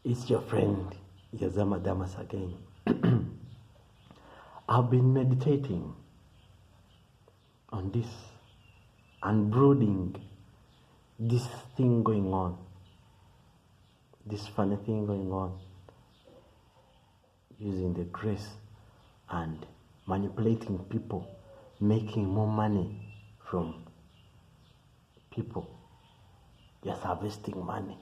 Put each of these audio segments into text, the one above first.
It's your friend Yazama Damas again. I've been meditating on this and brooding this thing going on, this funny thing going on, using the grace and manipulating people, making more money from people, just harvesting money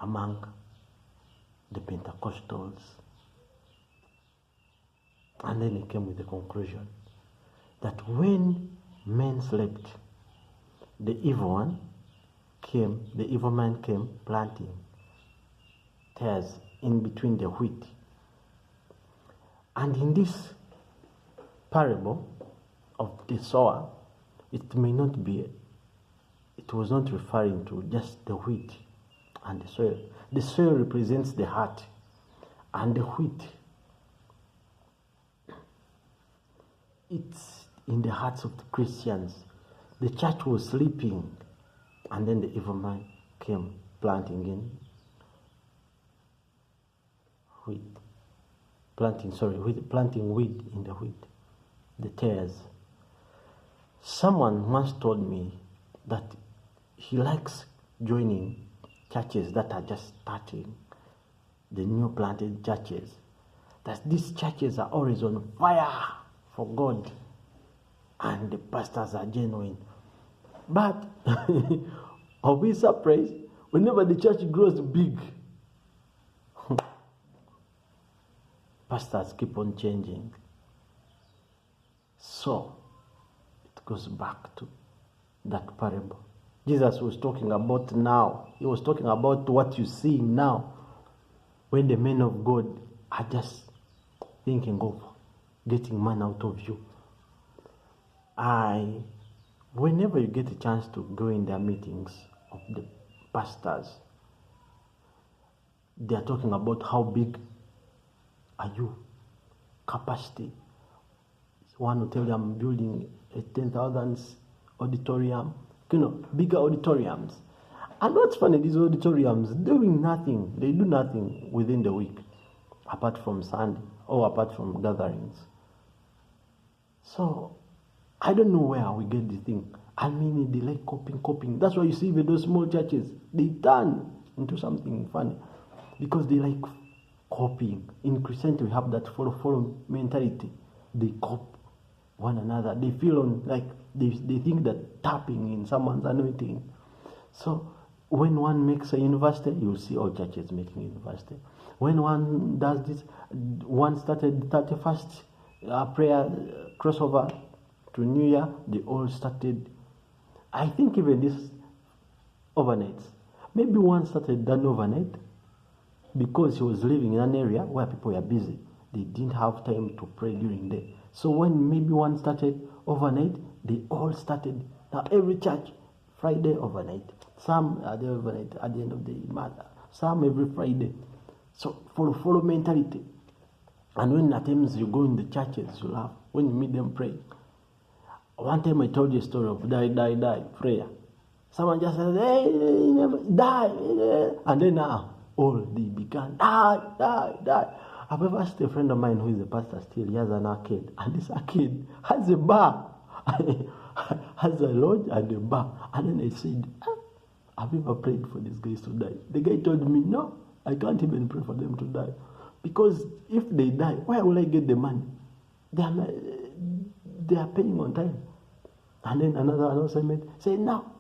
among the Pentecostals. And then he came with the conclusion that when men slept, the evil man came planting tares in between the wheat. And in this parable of the sower, it was not referring to just the wheat and the soil. The soil represents the heart, and the wheat, it's in the hearts of the Christians. The church was sleeping, and then the evil man came planting weed in the wheat, the tares. Someone once told me that he likes joining churches that are just starting, the new planted churches, that these churches are always on fire for God and the pastors are genuine. But are we surprised whenever the church grows big? Pastors keep on changing. So it goes back to that parable. Jesus was talking about now. He was talking about what you see now, when the men of God are just thinking of getting man out of you. Whenever you get a chance to go in their meetings of the pastors, they are talking about how big are you, capacity. One will tell you, I'm building a 10,000 auditorium, bigger auditoriums. And what's funny, these auditoriums doing nothing. They do nothing within the week, apart from Sunday or apart from gatherings. So I don't know where we get this thing. I mean, they like copying. That's why you see with those small churches, they turn into something funny because they like copying. In Christianity, we have that follow mentality. They copy one another. They feel like they think that tapping in someone's anointing. So when one makes a university, you'll see all churches making university. When one does this, one started the 31st prayer crossover to New Year, they all started. I think even this overnights, maybe one started done overnight because he was living in an area where people were busy. They didn't have time to pray during the day. So when maybe one started overnight, they all started. Now every church, Friday overnight. Some are there overnight at the end of the month. Some every Friday. So follow mentality. And when at times you go in the churches, you laugh. When you meet them praying. One time I told you a story of die prayer. Someone just said, hey, never die. And then now, all they began, die. I've ever asked a friend of mine who is a pastor still, he has an arcade. And this arcade has a bar, has a lodge and a bar. And then I said, have you ever prayed for these guys to die? The guy told me, no, I can't even pray for them to die. Because if they die, where will I get the money? They are paying on time. And then another announcement said, no.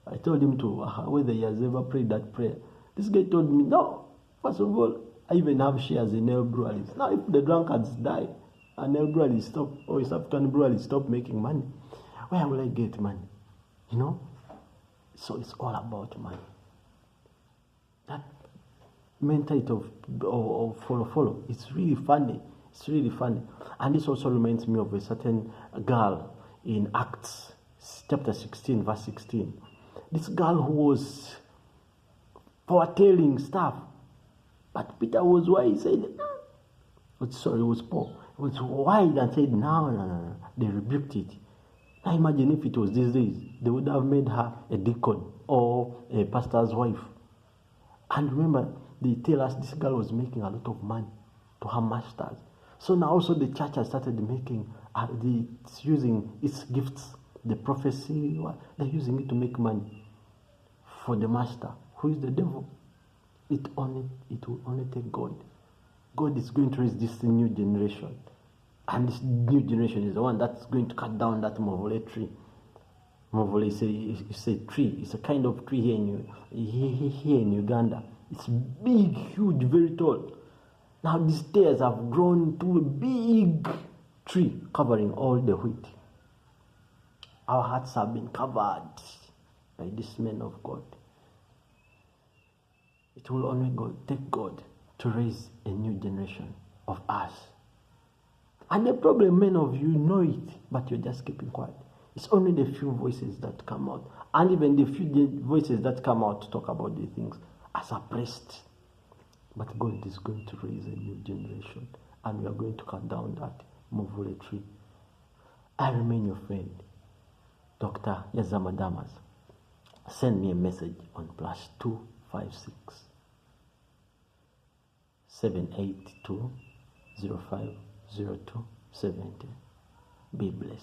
I told him to whether he has ever prayed that prayer. This guy told me, no. First of all, I even have shares in nail breweries. Now, if the drunkards die and nail breweries stop, or East African breweries stop making money, where will I get money? So it's all about money. That mentality of follow. It's really funny. And this also reminds me of a certain girl in Acts chapter 16, verse 16. This girl who was foretelling stuff. But Peter was wise. He said, it was Paul. He was wise and said, no. They rebuked it. Now imagine if it was these days, they would have made her a deacon or a pastor's wife. And remember, they tell us this girl was making a lot of money to her masters. So now also the church has started making, it's using its gifts, the prophecy, they're using it to make money for the master, who is the devil. It will only take God. God is going to raise this new generation. And this new generation is the one that's going to cut down that Movole tree. Movole is a tree. It's a kind of tree here in Uganda. It's big, huge, very tall. Now these stairs have grown to a big tree covering all the wheat. Our hearts have been covered by this man of God. It will only take God to raise a new generation of us. And the problem, many of you know it, but you're just keeping quiet. It's only the few voices that come out. And even the few voices that come out to talk about these things are suppressed. But God is going to raise a new generation. And we are going to cut down that Movole tree. I remain your friend, Dr. Yazama Damas. Send me a message on +256 782 050270. Be blessed.